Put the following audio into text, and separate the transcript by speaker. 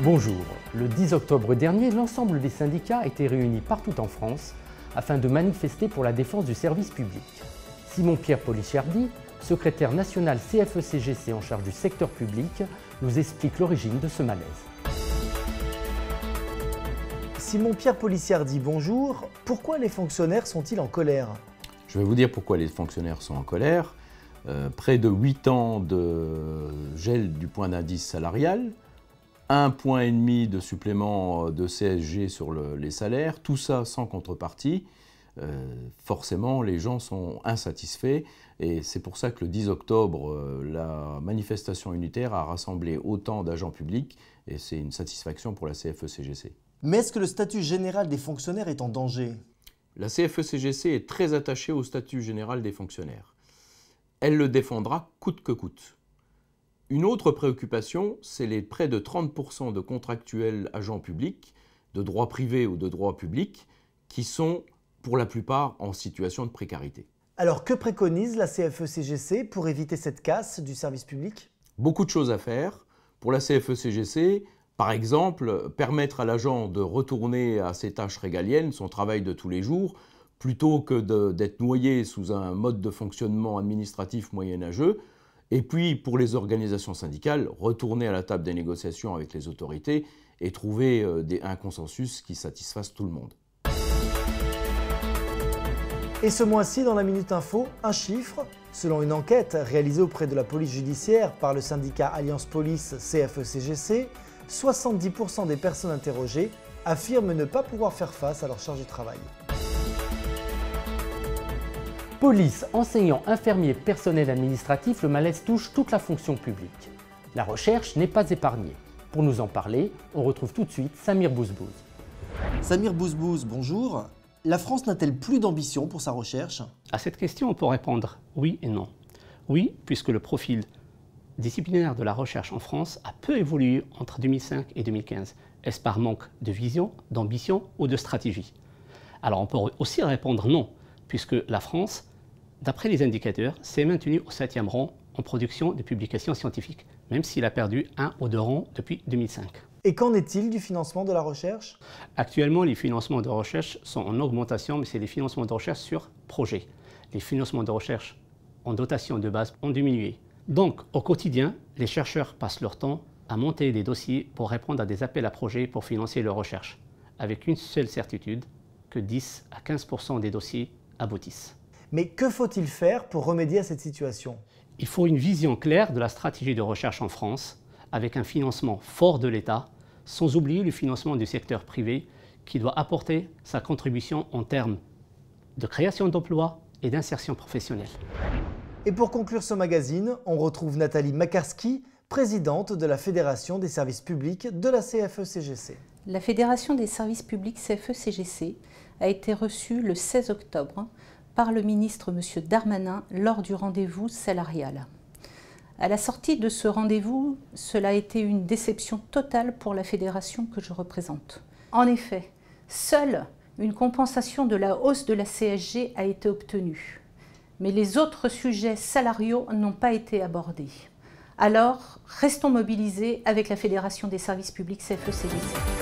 Speaker 1: Bonjour. Le 10 octobre dernier, l'ensemble des syndicats étaient réunis partout en France afin de manifester pour la défense du service public. Simon-Pierre Policciardi, secrétaire national CFE-CGC en charge du secteur public, nous explique l'origine de ce malaise.
Speaker 2: Simon-Pierre Policciardi, bonjour. Pourquoi les fonctionnaires sont-ils en colère?
Speaker 3: Je vais vous dire pourquoi les fonctionnaires sont en colère. Près de 8 ans de gel du point d'indice salarial, 1,5 point de supplément de CSG sur les salaires, tout ça sans contrepartie. Forcément, les gens sont insatisfaits et c'est pour ça que le 10 octobre, la manifestation unitaire a rassemblé autant d'agents publics et c'est une satisfaction pour la CFE-CGC.
Speaker 2: Mais est-ce que le statut général des fonctionnaires est en danger?
Speaker 3: La CFE-CGC est très attachée au statut général des fonctionnaires. Elle le défendra coûte que coûte. Une autre préoccupation, c'est les près de 30% de contractuels agents publics, de droit privé ou de droit public, qui sont pour la plupart en situation de précarité.
Speaker 2: Alors que préconise la CFE-CGC pour éviter cette casse du service public?
Speaker 3: Beaucoup de choses à faire. Pour la CFE-CGC, par exemple, permettre à l'agent de retourner à ses tâches régaliennes, son travail de tous les jours, plutôt que d'être noyé sous un mode de fonctionnement administratif moyenâgeux. Et puis, pour les organisations syndicales, retourner à la table des négociations avec les autorités et trouver un consensus qui satisfasse tout le monde.
Speaker 2: Et ce mois-ci, dans la Minute Info, un chiffre. Selon une enquête réalisée auprès de la police judiciaire par le syndicat Alliance Police CFE-CGC, 70% des personnes interrogées affirment ne pas pouvoir faire face à leur charge de travail.
Speaker 1: Police, enseignants, infirmiers, personnel administratif, le malaise touche toute la fonction publique. La recherche n'est pas épargnée. Pour nous en parler, on retrouve tout de suite Samir Bouzbouz.
Speaker 2: Samir Bouzbouz, bonjour. La France n'a-t-elle plus d'ambition pour sa recherche?
Speaker 4: À cette question, on peut répondre oui et non. Oui, puisque le profil disciplinaire de la recherche en France a peu évolué entre 2005 et 2015. Est-ce par manque de vision, d'ambition ou de stratégie? Alors on peut aussi répondre non, puisque la France, d'après les indicateurs, s'est maintenue au 7e rang en production de publications scientifiques, même s'il a perdu 1 ou 2 rangs depuis 2005.
Speaker 2: Et qu'en est-il du financement de la recherche?
Speaker 4: Actuellement, les financements de recherche sont en augmentation, mais c'est des financements de recherche sur projet. Les financements de recherche en dotation de base ont diminué. Donc, au quotidien, les chercheurs passent leur temps à monter des dossiers pour répondre à des appels à projets pour financer leur recherche, avec une seule certitude, que 10 à 15% des dossiers aboutissent.
Speaker 2: Mais que faut-il faire pour remédier à cette situation?
Speaker 4: Il faut une vision claire de la stratégie de recherche en France, avec un financement fort de l'État, sans oublier le financement du secteur privé qui doit apporter sa contribution en termes de création d'emplois et d'insertion professionnelle.
Speaker 2: Et pour conclure ce magazine, on retrouve Nathalie Makarski, présidente de la Fédération des services publics de la CFE-CGC.
Speaker 5: La Fédération des services publics CFE-CGC a été reçue le 16 octobre par le ministre M. Darmanin lors du rendez-vous salarial. À la sortie de ce rendez-vous, cela a été une déception totale pour la fédération que je représente. En effet, seule une compensation de la hausse de la CSG a été obtenue. Mais les autres sujets salariaux n'ont pas été abordés. Alors, restons mobilisés avec la Fédération des services publics CFE-CGC.